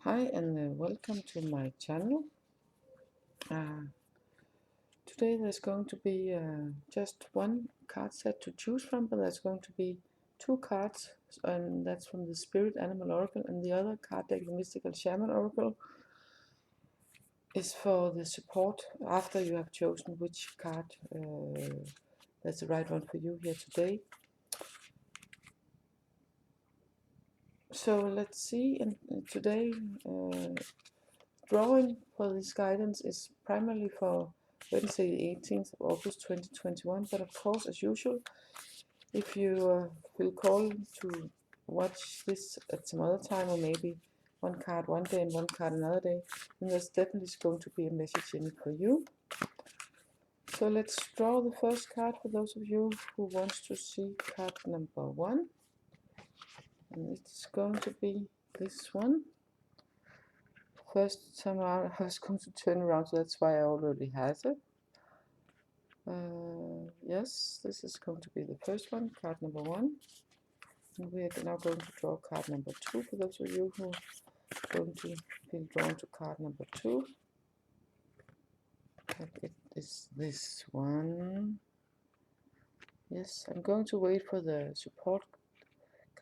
Hi and welcome to my channel. Today there's going to be just one card set to choose from, but there's going to be two cards, and that's from the Spirit Animal Oracle, and the other card deck, the Mystical Shaman Oracle, is for the support after you have chosen which card that's the right one for you here today. So let's see, and today drawing for this guidance is primarily for Wednesday the 18th of August 2021, but of course, as usual, if you feel called to watch this at some other time, or maybe one card one day and one card another day, then there's definitely going to be a message in it for you. So let's draw the first card for those of you who want to see card number 1, and it's going to be this one. First time around I was going to turn around, so that's why I already have it. Yes, this is going to be the first one, card number 1. And we are now going to draw card number 2 for those of you who are going to feel drawn to card number 2. And it is this one. Yes, I'm going to wait for the support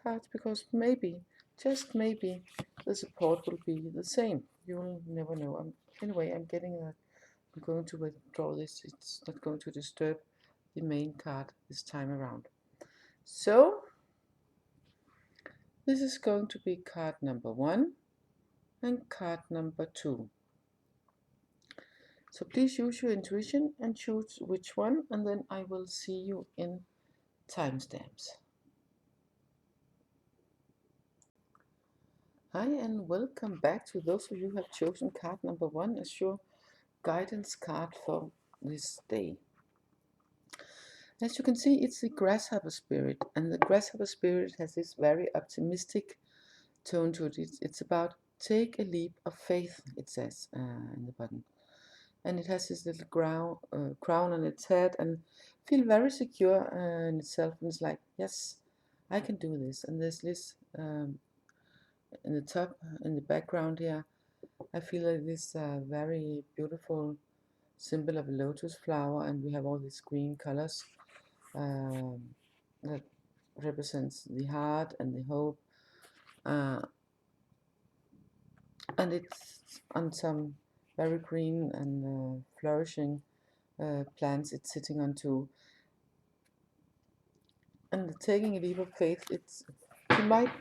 cards because maybe, just maybe, the support will be the same. You'll never know. Anyway, I'm getting that. I'm going to withdraw this. It's not going to disturb the main card this time around. So this is going to be card number 1 and card number 2. So please use your intuition and choose which one, and then I will see you in timestamps. Hi and welcome back to those of you who have chosen card number 1 as your guidance card for this day. As you can see, it's the grasshopper spirit, and the grasshopper spirit has this very optimistic tone to it. It's about take a leap of faith, it says in the button. And it has this little crown on its head and feel very secure in itself, and it's like, yes, I can do this. And there's this in the top, in the background here, I feel like this very beautiful symbol of a lotus flower, and we have all these green colors that represents the heart and the hope, and it's on some very green and flourishing plants it's sitting on too. And taking a leap of faith, you might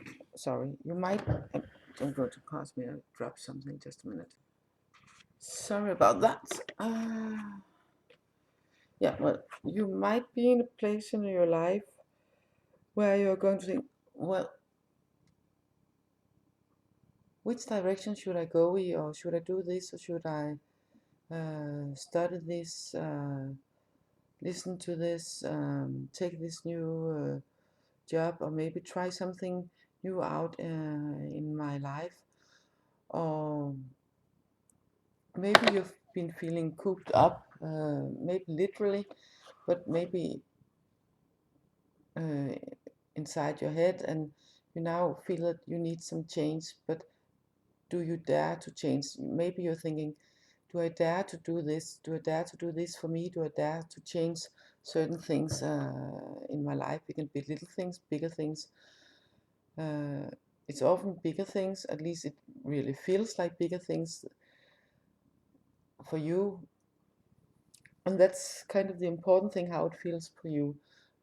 don't go to pass me, I dropped something, just a minute, sorry about that. Yeah, well, you might be in a place in your life where you're going to think, well, which direction should I go in, or should I do this, or should I study this, listen to this, take this new job, or maybe try something new out in my life, or maybe you've been feeling cooped up, maybe literally, but maybe inside your head, and you now feel that you need some change, but do you dare to change? Maybe you're thinking, do I dare to do this? Do I dare to do this for me? Do I dare to change certain things in my life? It can be little things, bigger things. It's often bigger things, at least it really feels like bigger things for you. And that's kind of the important thing, how it feels for you.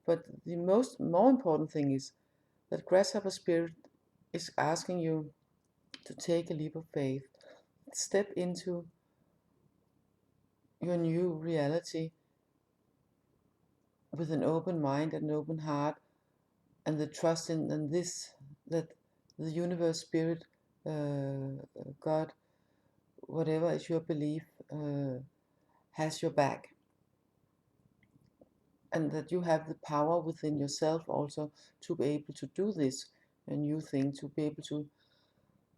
But the more important thing is that grasshopper spirit is asking you to take a leap of faith, step into your new reality with an open mind and an open heart, and the trust in this, that the universe, spirit, God, whatever is your belief, has your back, and that you have the power within yourself also to be able to do this a new thing, to be able to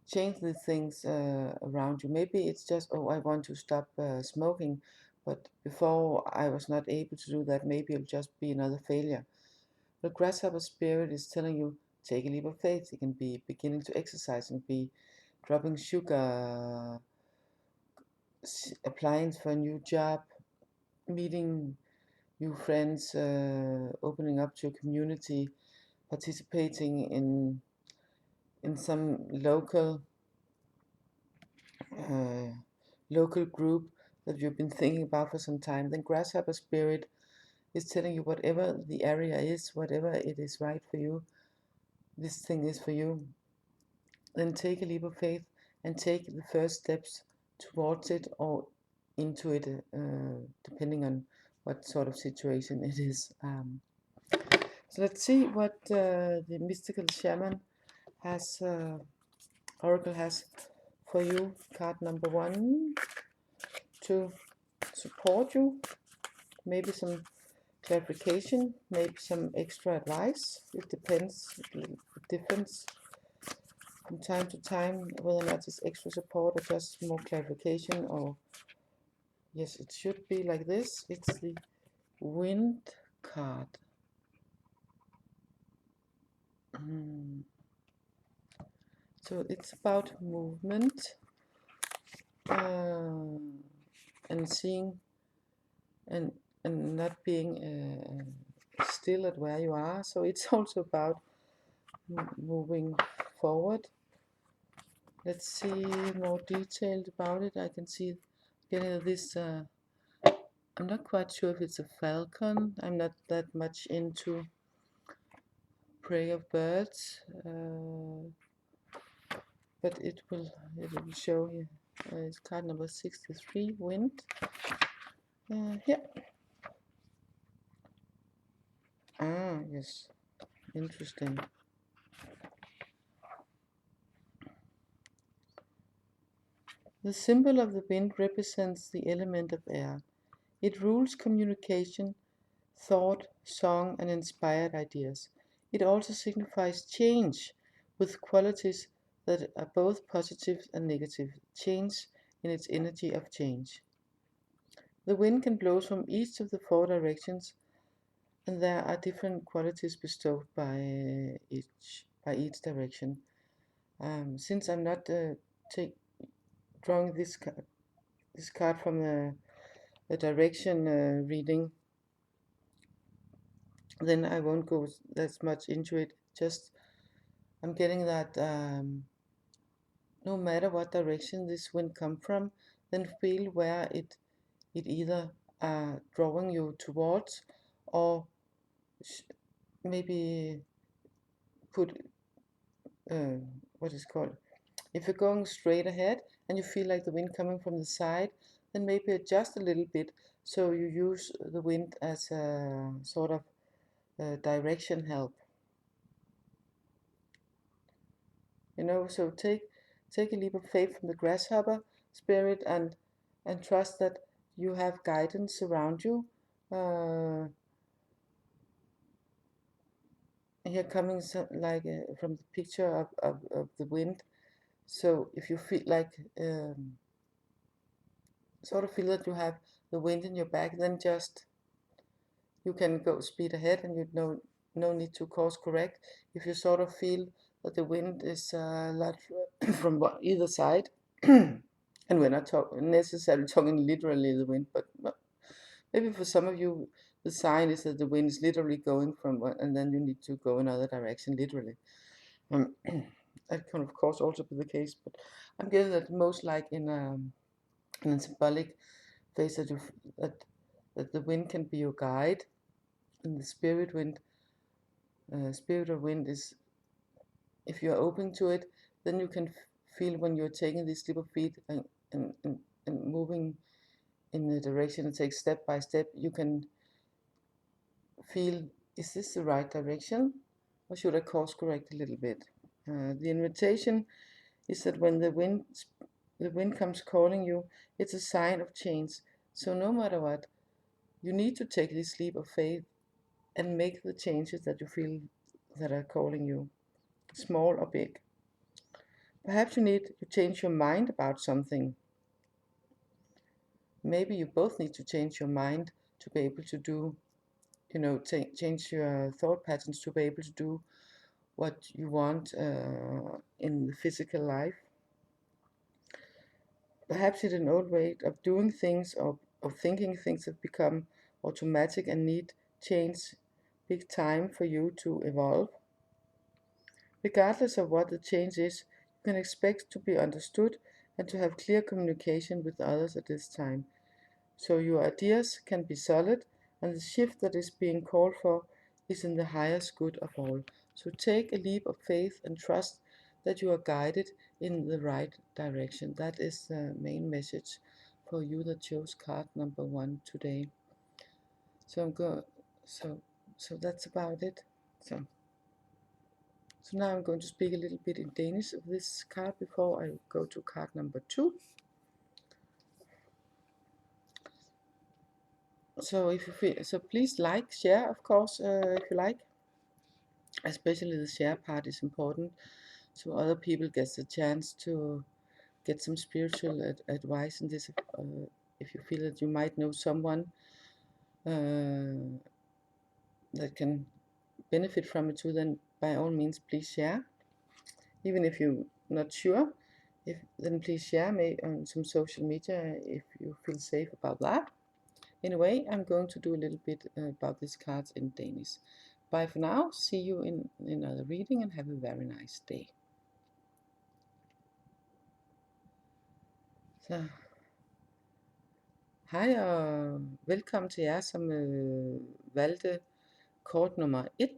change the things around you. Maybe it's just, oh, I want to stop smoking, but before I was not able to do that, maybe it'll just be another failure. The grasshopper spirit is telling you, take a leap of faith. It can be beginning to exercise, and be dropping sugar, applying for a new job, meeting new friends, opening up to a community, participating in some local group that you've been thinking about for some time, then grasshopper spirit is telling you whatever the area is, whatever it is right for you, this thing is for you, then take a leap of faith and take the first steps towards it or into it, depending on what sort of situation it is. So let's see what the mystical shaman has, Oracle has for you. Card number 1 to support you, maybe some clarification, maybe some extra advice. It depends, the difference from time to time, whether or not it's extra support or just more clarification. Or yes, it should be like this. It's the wind card. So it's about movement, and seeing and not being still at where you are. So it's also about moving forward. Let's see more detailed about it. I can see getting this. I'm not quite sure if it's a falcon. I'm not that much into prey of birds, but it will show here. It's card number 63, wind. Yeah. Ah, yes. Interesting. The symbol of the wind represents the element of air. It rules communication, thought, song, and inspired ideas. It also signifies change, with qualities that are both positive and negative, change in its energy of change. The wind can blow from each of the 4 directions, and there are different qualities bestowed by each direction. Since I'm not drawing this card from the direction reading, then I won't go that much into it. Just I'm getting that no matter what direction this wind come from, then feel where it either drawing you towards, or maybe put what is called, if you're going straight ahead and you feel like the wind coming from the side, then maybe adjust a little bit so you use the wind as a sort of direction help. So take a leap of faith from the grasshopper spirit and trust that you have guidance around you. Here coming like from the picture of the wind. So if you feel like sort of feel that you have the wind in your back, then just you can go speed ahead and you no need to course correct. If you sort of feel that the wind is like from either side, and we're not necessarily talking literally the wind, but maybe for some of you the sign is that the wind is literally going from one, and then you need to go another direction literally. That can of course also be the case, but I'm getting that most like in a symbolic phase that the wind can be your guide, and the spirit of wind is, if you are open to it, then you can feel when you're taking these leap of feet and moving in the direction and take step by step, you can feel, is this the right direction, or should I course correct a little bit? The invitation is that when the wind comes calling you, it's a sign of change. So no matter what, you need to take this leap of faith and make the changes that you feel that are calling you, small or big. Perhaps you need to change your mind about something. Maybe you both need to change your mind to be able to do, change your thought patterns to be able to do what you want in the physical life. Perhaps it's an old way of doing things or of thinking things have become automatic and need change big time for you to evolve. Regardless of what the change is, you can expect to be understood and to have clear communication with others at this time. So your ideas can be solid, and the shift that is being called for is in the highest good of all. So take a leap of faith and trust that you are guided in the right direction. That is the main message for you that chose card number 1 today. So so that's about it. So now I'm going to speak a little bit in Danish of this card before I go to card number 2. So if you feel, so please like, share, of course, if you like. Especially the share part is important, so other people get the chance to get some spiritual advice in this. If you feel that you might know someone that can benefit from it too, then by all means please share. Even if you're not sure, then please share on some social media if you feel safe about that. Anyway, I'm going to do a little bit about these cards in Danish. Bye for now. See you in another reading and have a very nice day. Så hej og velkommen til jer, som valgte kort nummer 1.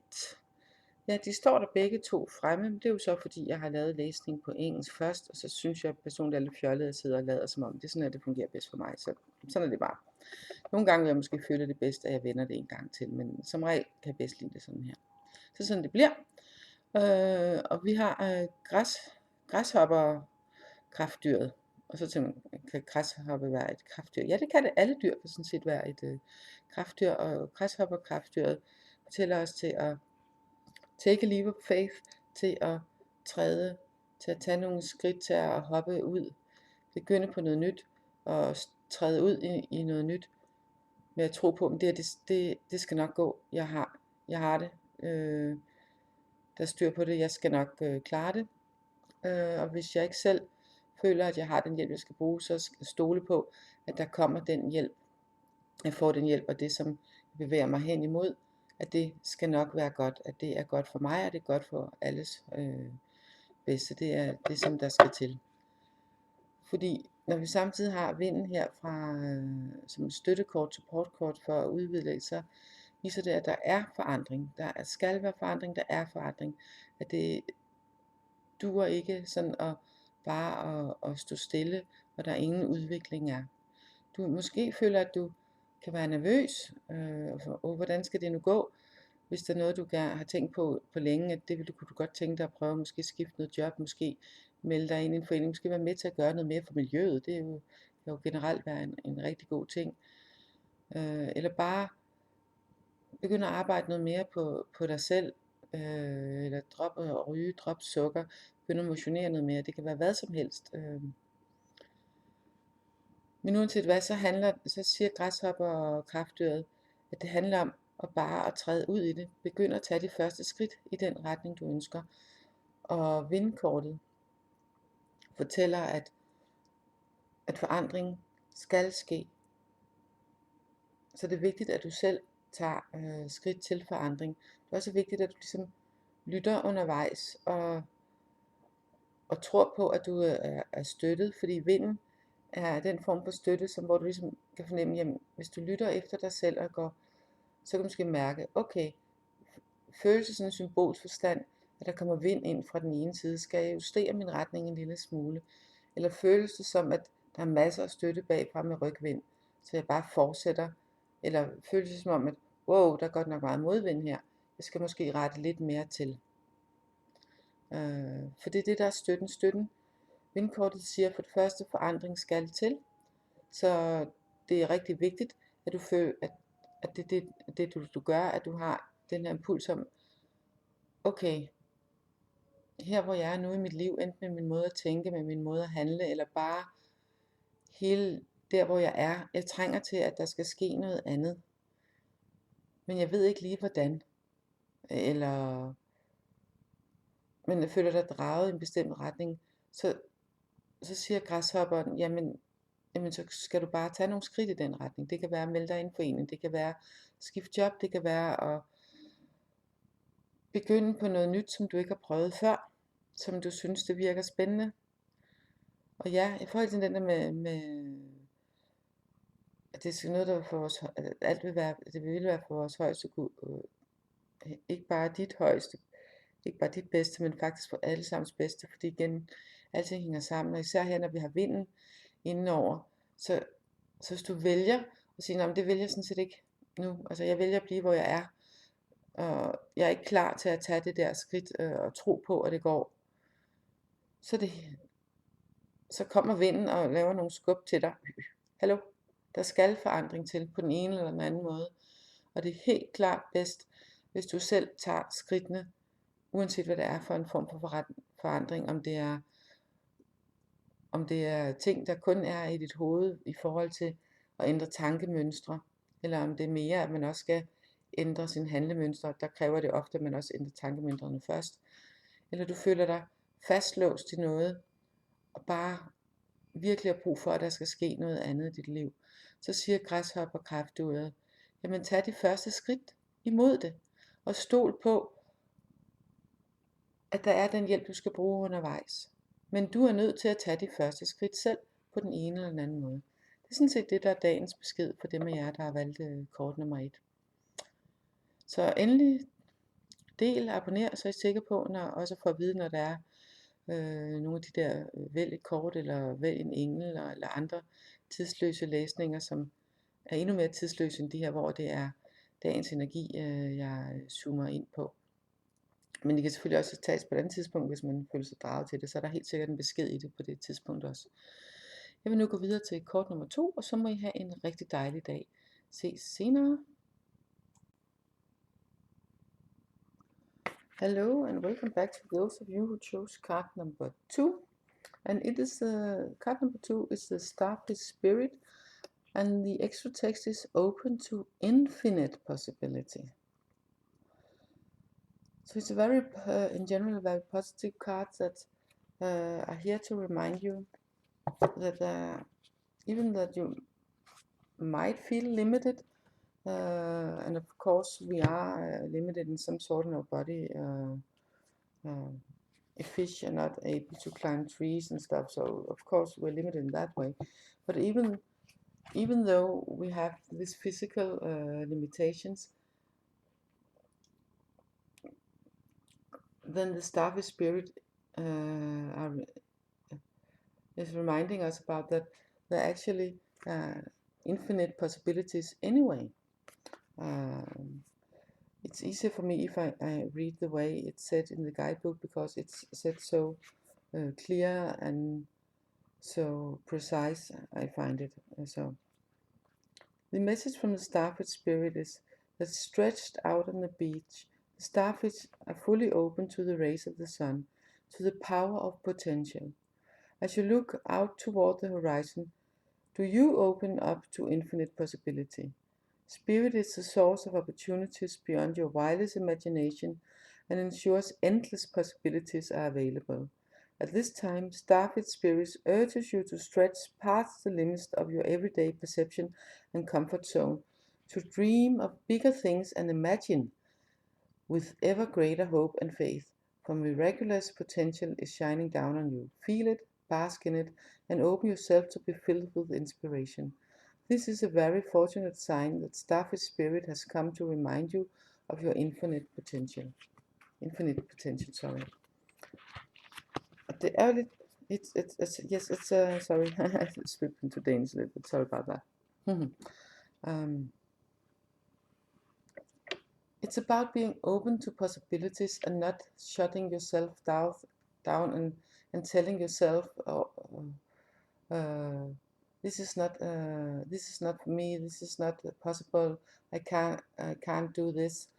Ja, de står der begge to fremme, men det er jo så fordi, jeg har lavet læsning på engelsk først, og så synes jeg personligt er lidt fjollet at sidde og lade som om. Det er sådan, at det fungerer bedst for mig, så sådan er det bare. Nogle gange vil jeg måske føle det bedst, at jeg vender det en gang til, men som regel kan jeg bedst lide det sådan her. Så sådan det bliver. Og vi har græshopper kraftdyret. Og så tænker man, kan græshoppe være et kraftdyr? Ja, det kan det. Alle dyr kan sådan set være et kraftdyr, og græshopper kraftdyret fortæller os til at take a leap of faith, til at tage nogle skridt til at hoppe ud, begynde på noget nyt, og træde ud i noget nyt, med at tro på, at det skal nok gå. Jeg har det. Der er styr på det. Jeg skal nok klare det. Og hvis jeg ikke selv føler, at jeg har den hjælp, jeg skal bruge, så skal jeg stole på, at der kommer den hjælp. Jeg får den hjælp, og det, som jeg bevæger mig hen imod, at det skal nok være godt. At det er godt for mig, og det er godt for alles bedste. Det er det, som der skal til. Fordi når vi samtidig har vinden her fra som støttekort, supportkort for at udvide det, så viser det, at der er forandring. Der skal være forandring, der er forandring. At det duer ikke sådan at stå stille, og der er ingen udvikling er. Du måske føler, at du kan være nervøs, hvordan skal det nu gå, hvis der er noget, du har tænkt på længe, at det kunne du godt tænke dig at prøve, måske skifte noget job, måske melde dig ind i en forening, måske være med til at gøre noget mere for miljøet, det kan jo generelt være en rigtig god ting, eller bare begynde at arbejde noget mere på dig selv, eller drop at ryge, drop sukker, begynde at motionere noget mere, det kan være hvad som helst. Men uanset hvad, så siger græshopper og kraftdyret, at det handler om at træde ud i det, begynde at tage de første skridt i den retning, du ønsker. Og vindkortet fortæller, at forandring skal ske. Så det er vigtigt, at du selv tager skridt til forandring. Det er også vigtigt, at du ligesom lytter undervejs og tror på, at du er støttet, fordi vinden er den form for støtte, hvor du ligesom kan fornemme, jamen, hvis du lytter efter dig selv så kan du måske mærke, okay, føles det sådan en symbolsk forstand, at der kommer vind ind fra den ene side, skal jeg justere min retning en lille smule, eller føles det som, at der er masser af støtte bagfra med rygvind, så jeg bare fortsætter, eller føles det som om, at wow, der er godt nok meget modvind her, jeg skal måske rette lidt mere til. For det er det, der er støtten. Vindkortet siger for det første, forandring skal til, så det er rigtig vigtigt, at du føler, at det du gør, at du har den her impuls om, okay, her hvor jeg er nu i mit liv, enten med min måde at tænke, med min måde at handle, eller bare hele der hvor jeg trænger til, at der skal ske noget andet, men jeg ved ikke lige hvordan, men jeg føler dig draget i en bestemt retning, så siger græshopperen, jamen jamen så skal du bare tage nogle skridt i den retning. Det kan være at melde dig i en forening, det kan være at skifte job, det kan være at begynde på noget nyt, som du ikke har prøvet før, som du synes, det virker spændende. Og ja, i forhold til den der med at det skal noget, der for vores, at alt vil være, det vil være for vores højeste Gud, ikke bare dit højeste, ikke bare dit bedste, men faktisk for alle sammens bedste, fordi igen, alting hænger sammen, og især her, når vi har vinden indenover, så hvis du vælger at sige, nej, men det vælger jeg sådan set ikke nu, altså jeg vælger at blive, hvor jeg er, og jeg er ikke klar til at tage det der skridt og tro på, at det går, så kommer vinden og laver nogle skub til dig. Hallo, der skal forandring til på den ene eller den anden måde, og det er helt klart bedst, hvis du selv tager skridtene, uanset hvad det er for en form for forandring, om det er ting, der kun er i dit hoved i forhold til at ændre tankemønstre, eller om det er mere, at man også skal ændre sine handlemønstre. Der kræver det ofte, at man også ændrer tankemønstrene først. Eller du føler dig fastlåst til noget, og bare virkelig har brug for, at der skal ske noget andet i dit liv. Så siger græshopperkræfturet, jamen tag de første skridt imod det, og stol på, at der er den hjælp, du skal bruge undervejs. Men du er nødt til at tage de første skridt selv, på den ene eller den anden måde. Det er sådan set det, der er dagens besked for dem af jer, der har valgt kort nummer 1. Så endelig del, abonner, så er I sikker på, når også får at vide, når der er nogle af de der vælg et kort, eller vælg en engel, eller andre tidsløse læsninger, som er endnu mere tidsløse end de her, hvor det er dagens energi, jeg zoomer ind på. Men det kan selvfølgelig også tages på et andet tidspunkt, hvis man føler sig draget til det, så er der helt sikkert en besked i det på det tidspunkt også. Jeg vil nu gå videre til kort nummer 2, og så må I have en rigtig dejlig dag. Ses senere. Hello and welcome back to those of you who chose card number 2. And it is card number 2 is the Starfish Spirit, and the extra text is open to infinite possibility. So it's a very, in general, very positive card that are here to remind you that even that you might feel limited, and of course we are limited in some sort of our body. If fish are not able to climb trees and stuff, so of course we're limited in that way. But even though we have these physical limitations, then the Starfish Spirit is reminding us about that there are actually infinite possibilities anyway. It's easier for me if I read the way it's said in the guidebook, because it's said so clear and so precise, I find it. So the message from the Starfish Spirit is that stretched out on the beach, the starfish are fully open to the rays of the sun, to the power of potential. As you look out toward the horizon, do you open up to infinite possibility? Spirit is the source of opportunities beyond your wildest imagination and ensures endless possibilities are available. At this time, Starfish Spirit urges you to stretch past the limits of your everyday perception and comfort zone, to dream of bigger things and imagine with ever greater hope and faith, for miraculous potential is shining down on you. Feel it, bask in it, and open yourself to be filled with inspiration. This is a very fortunate sign that Starfish Spirit has come to remind you of your infinite potential. Sorry. Det er lidt, sorry, I slipped into Danish a little bit, sorry about that. It's about being open to possibilities and not shutting yourself down and telling yourself, this is not for me, this is not possible, I can't do this.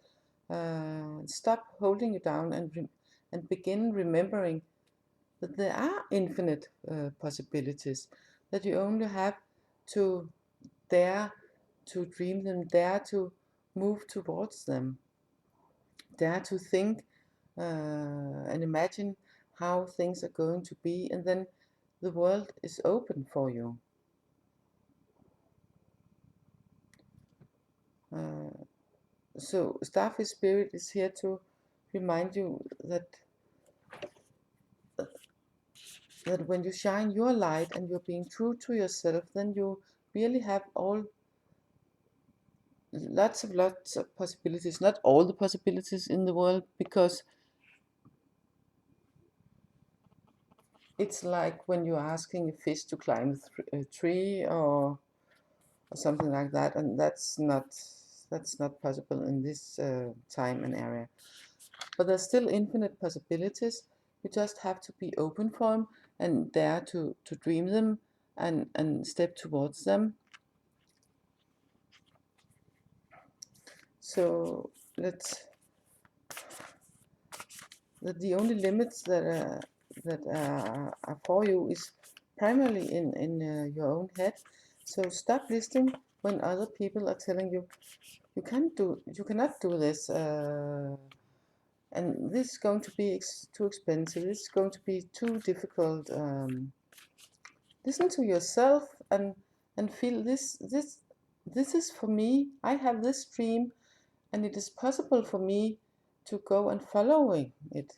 Stop holding you down and begin remembering that there are infinite possibilities, that you only have to dare to dream them, dare to move towards them, dare to think and imagine how things are going to be, and then the world is open for you. So Starfish Spirit is here to remind you that when you shine your light and you're being true to yourself, then you really have lots of possibilities. Not all the possibilities in the world, because it's like when you're asking a fish to climb a tree or something like that, and that's not possible in this time and area. But there's still infinite possibilities. You just have to be open for them and dare to dream them and step towards them. So the only limits that are for you is primarily in your own head. So stop listening when other people are telling you you cannot do this, and this is going to be too expensive. This is going to be too difficult. Listen to yourself and feel this is for me. I have this dream, and it is possible for me to go and following it.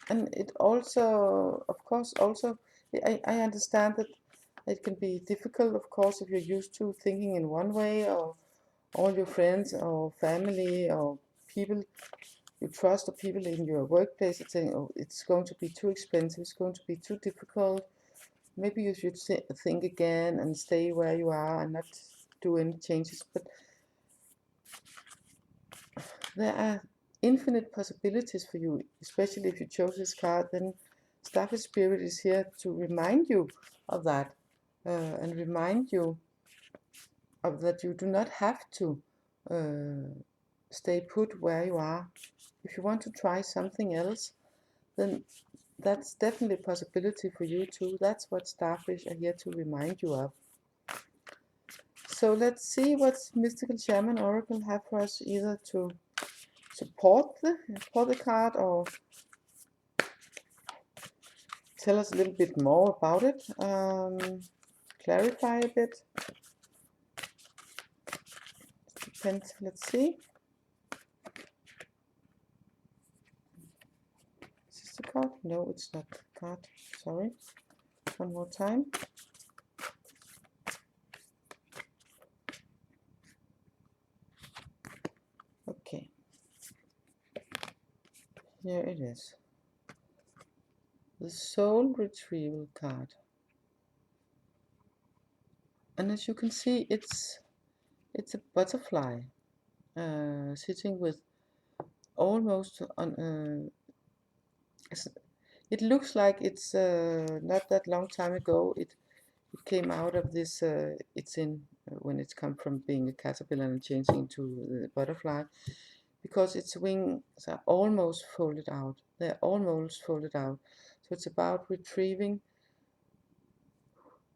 And it also, of course, also I understand that it can be difficult, of course, if you're used to thinking in one way, or all your friends or family or people you trust or people in your workplace are saying, oh, it's going to be too expensive, it's going to be too difficult. Maybe you should think again and stay where you are and not do any changes. But there are infinite possibilities for you, especially if you chose this card. Then Starfish Spirit is here to remind you of that, and remind you of that you do not have to stay put where you are. If you want to try something else, then that's definitely a possibility for you too. That's what Starfish are here to remind you of. So let's see what Mystical Shaman Oracle have for us, either to support the card or tell us a little bit more about it, clarify a bit. Depends. Let's see. Is this the card? No, it's not the card. Sorry. One more time. Okay. Here it is. The Soul Retrieval card. And as you can see, it's a butterfly sitting with almost on. It looks like it's not that long time ago. It came out of this. It's in when it's come from being a caterpillar and changing into the butterfly, because its wings are almost folded out. They're almost folded out. So it's about retrieving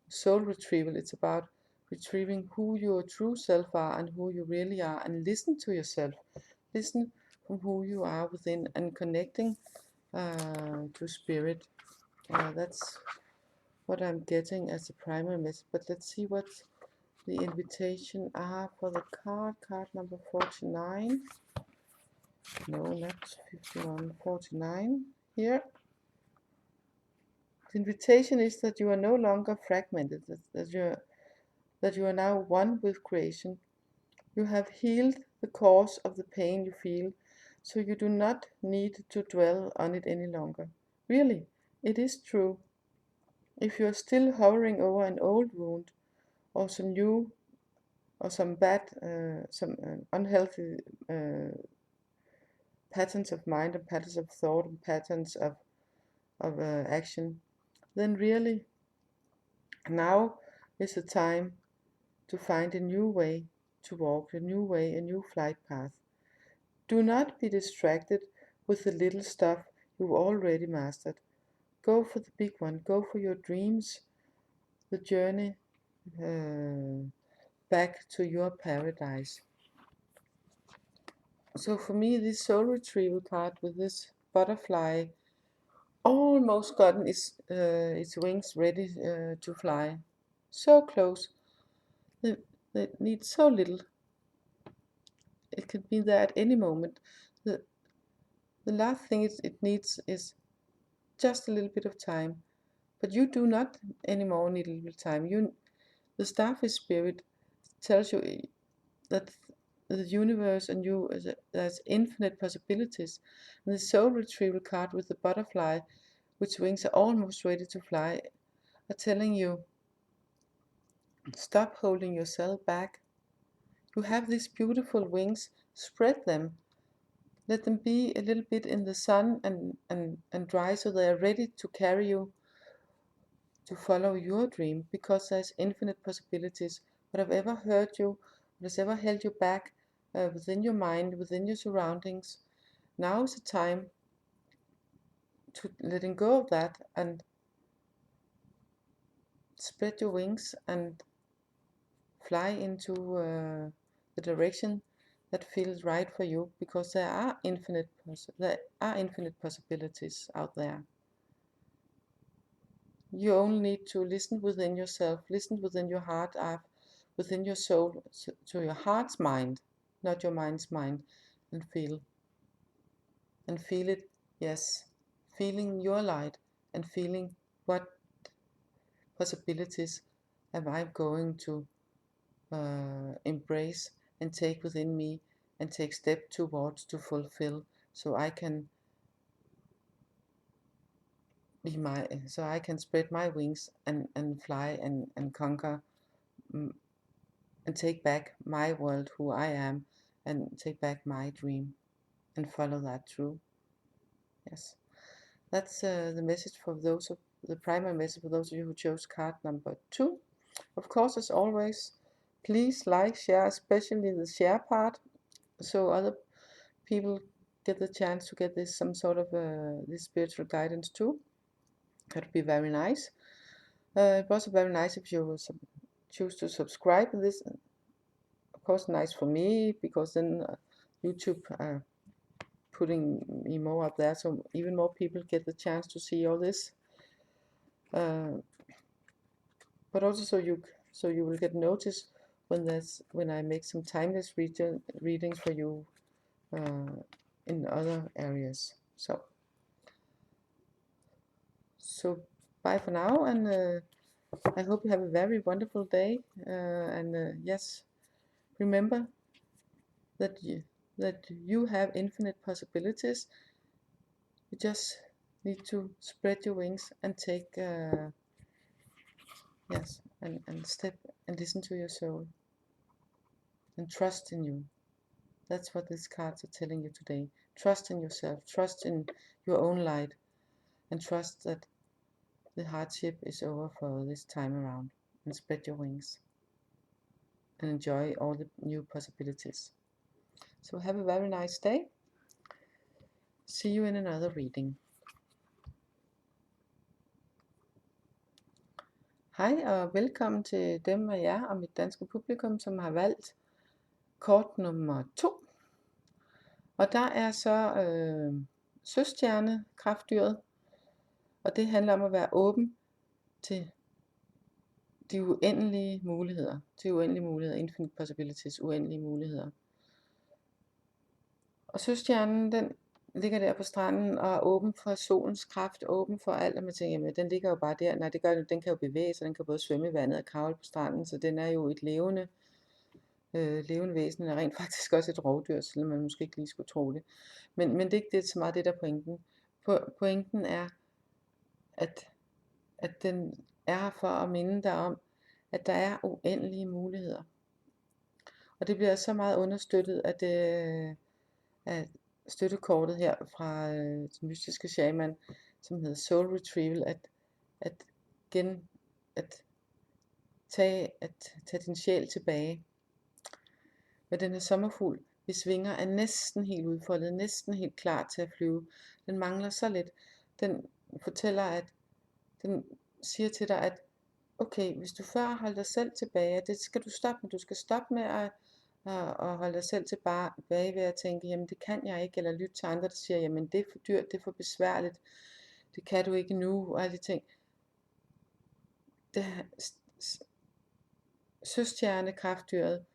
soul retrieval. It's about retrieving who your true self are and who you really are, and listen to yourself. Listen from who you are within and connecting to spirit. That's what I'm getting as a primary message. But let's see what the invitation are for the card number 49. No, not 51, 49 here. The invitation is that you are no longer fragmented, that you are now one with creation. You have healed the cause of the pain you feel, so you do not need to dwell on it any longer. Really, it is true. If you are still hovering over an old wound, or some new, or some bad, some unhealthy patterns of mind and patterns of thought and patterns of action, then really now is the time to find a new way to walk, a new way, a new flight path. Do not be distracted with the little stuff you've already mastered. Go for the big one. Go for your dreams, the journey back to your paradise. So for me, this soul retrieval card with this butterfly almost gotten its wings ready to fly. So close. They need so little. it can be there at any moment. The last thing it needs is just a little bit of time. But you do not anymore need a little bit of time. The starfish spirit tells you that the universe and you, there's infinite possibilities. And the soul retrieval card with the butterfly, which wings are almost ready to fly, are telling you, stop holding yourself back. You have these beautiful wings, spread them. Let them be a little bit in the sun and dry, so they are ready to carry you to follow your dream, because there's infinite possibilities. What have ever hurt you, what has ever held you back within your mind, within your surroundings, now is the time to letting go of that and spread your wings and fly into the direction that feels right for you, because there are infinite possibilities out there. You only need to listen within yourself, listen within your heart, within your soul, to your heart's mind, not your mind's mind, and feel it, yes, feeling your light and feeling what possibilities am I going to embrace and take within me and take step towards to fulfill, so I can so I can spread my wings and fly and conquer and take back my world, who I am, and take back my dream and follow that through. Yes, that's the message for the primary message for those of you who chose card number 2. Of course, as always, please like, share, especially the share part, so other people get the chance to get some sort of this spiritual guidance too. That would be very nice. It was very nice if you choose to subscribe. This, of course, nice for me, because then YouTube putting me more up there, so even more people get the chance to see all this. But also so you will get notice when I make some timeless readings for you in other areas. So bye for now, and I hope you have a very wonderful day. Yes, remember that you have infinite possibilities. You just need to spread your wings and take yes, and step and listen to your soul and trust in you. That's what these cards are telling you today. Trust in yourself, trust in your own light, and trust that the hardship is over for this time around, and spread your wings and enjoy all the new possibilities. So have a very nice day. See you in another reading. Hej og velkommen til dem af jer og mit danske publikum, som har valgt kort nummer 2. Og der er så søstjerne, kraftdyret, og det handler om at være åben til de uendelige muligheder, infinite possibilities, uendelige muligheder. Og søstjernen, den ligger der på stranden og er åben for solens kraft, åben for alt, og man tænker, jamen den ligger jo bare der. Nej, det gør den, den kan jo bevæge sig, den kan både svømme i vandet og kravle på stranden, så den er jo et levende væsen, og rent faktisk også et rovdyr, selvom man måske ikke lige skulle tro det. Men det er ikke det, så meget det der pointen. Pointen er, at den er her for at minde dig om, at der er uendelige muligheder. Og det bliver så meget understøttet af støttekortet her fra den mystiske shaman, som hedder Soul Retrieval, at tage din sjæl tilbage. Med den her sommerfugl, hvis vinger er næsten helt udfoldet, næsten helt klar til at flyve. Den mangler så lidt. Den fortæller, den siger til dig, at okay, hvis du før holdt dig selv tilbage, det skal du stoppe med. Du skal stoppe med at holde dig selv tilbage ved at tænke, jamen det kan jeg ikke, eller lytte til andre, der siger, jamen det er for dyrt, det er for besværligt, det kan du ikke nu, og alle de ting. Søstjerne kraftdyret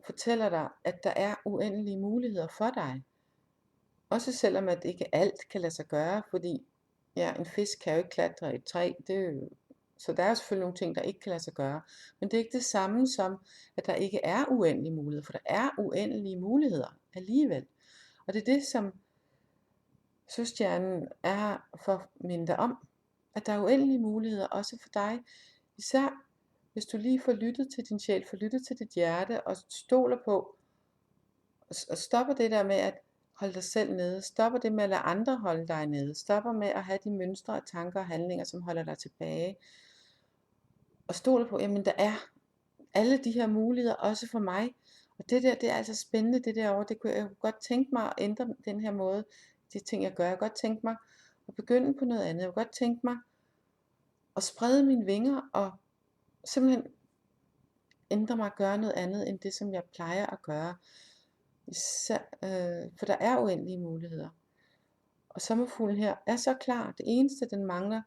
fortæller dig, at der er uendelige muligheder for dig. Også selvom at ikke alt kan lade sig gøre, fordi ja, en fisk kan jo ikke klatre i et træ, så der er jo selvfølgelig nogle ting, der ikke kan lade sig gøre. Men det er ikke det samme som, at der ikke er uendelige muligheder, for der er uendelige muligheder alligevel. Og det er det, som søstjernen er for at minde dig om, at der er uendelige muligheder også for dig. Især hvis du lige får lyttet til din sjæl, får lyttet til dit hjerte og stoler på, og stopper det der med at holde dig selv nede, stopper det med at lade andre holde dig nede, stopper med at have de mønstre, tanker og handlinger, som holder dig tilbage, og stoler på, jamen der er alle de her muligheder også for mig, og det der, det er altså spændende, det derovre, det kunne jeg godt tænke mig at ændre den her måde, de ting jeg gør, jeg kunne godt tænke mig at begynde på noget andet, jeg kunne godt tænke mig at sprede mine vinger, og simpelthen ændre mig at gøre noget andet, end det som jeg plejer at gøre, for der er uendelige muligheder. Og sommerfuglen her er så klar, det eneste den mangler,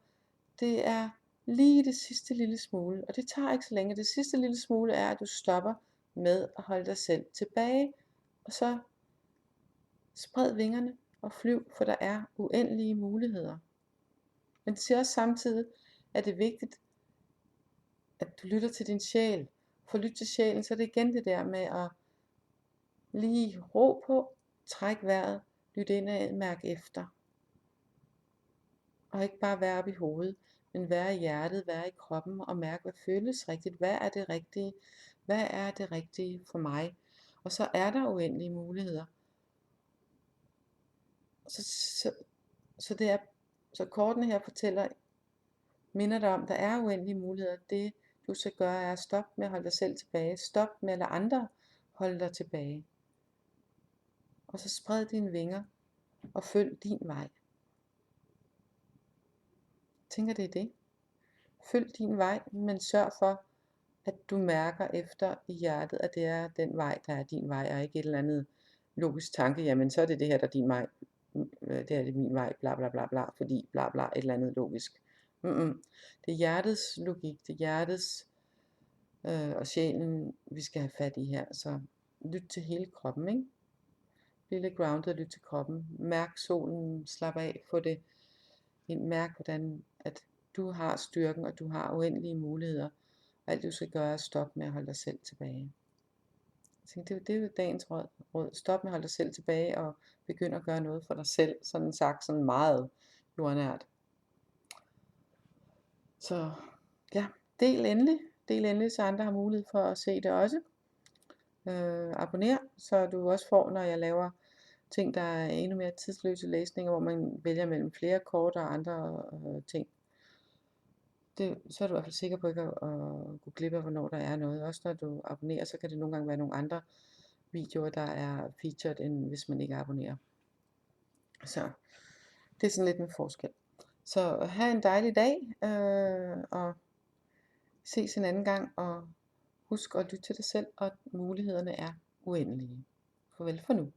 det er lige det sidste lille smule, og det tager ikke så længe. Det sidste lille smule er, at du stopper med at holde dig selv tilbage, og så spred vingerne og flyv, for der er uendelige muligheder. Men det siger også samtidig, at det er vigtigt, at du lytter til din sjæl. For at lytte til sjælen, så er det igen det der med at lige ro på, træk vejret, lyt indad, mærk efter. Og ikke bare være oppe i hovedet, men være i hjertet, være i kroppen og mærke, hvad føles rigtigt. Hvad er det rigtige? Hvad er det rigtige for mig? Og så er der uendelige muligheder. Så kortene her fortæller, minder dig om, der er uendelige muligheder. Det du skal gøre er at stoppe med at holde dig selv tilbage. Stop med at lade andre holde dig tilbage. Og så spred dine vinger og følg din vej. Jeg tænker det er det. Følg din vej, men sørg for, at du mærker efter i hjertet, at det er den vej, der er din vej, og ikke et eller andet logisk tanke, jamen så er det det her, der er din vej, det er det min vej, bla bla bla bla, fordi bla bla, et eller andet logisk. Det er hjertets logik, det er hjertets og sjælen, vi skal have fat i her, så lyt til hele kroppen, ikke? Bliv lidt grounded, lyt til kroppen, mærk solen, slap af, få det ind, mærk hvordan, at du har styrken, og du har uendelige muligheder. Alt du skal gøre er at stoppe med at holde dig selv tilbage. Det er jo dagens råd. Stop med at holde dig selv tilbage og begynd at gøre noget for dig selv. Sådan sagt, sådan meget jordnært. Så ja, del endelig, så andre har mulighed for at se det også. Abonner, så du også får, når jeg laver ting, der er endnu mere tidsløse læsninger, hvor man vælger mellem flere kort og andre ting. Så er du i hvert fald sikker på ikke at gå glip af, hvornår der er noget. Også når du abonnerer, så kan det nogle gange være nogle andre videoer, der er featured, end hvis man ikke abonnerer. Så det er sådan lidt med forskel. Så have en dejlig dag, og ses en anden gang, og husk at lytte til dig selv, og mulighederne er uendelige. Farvel for nu.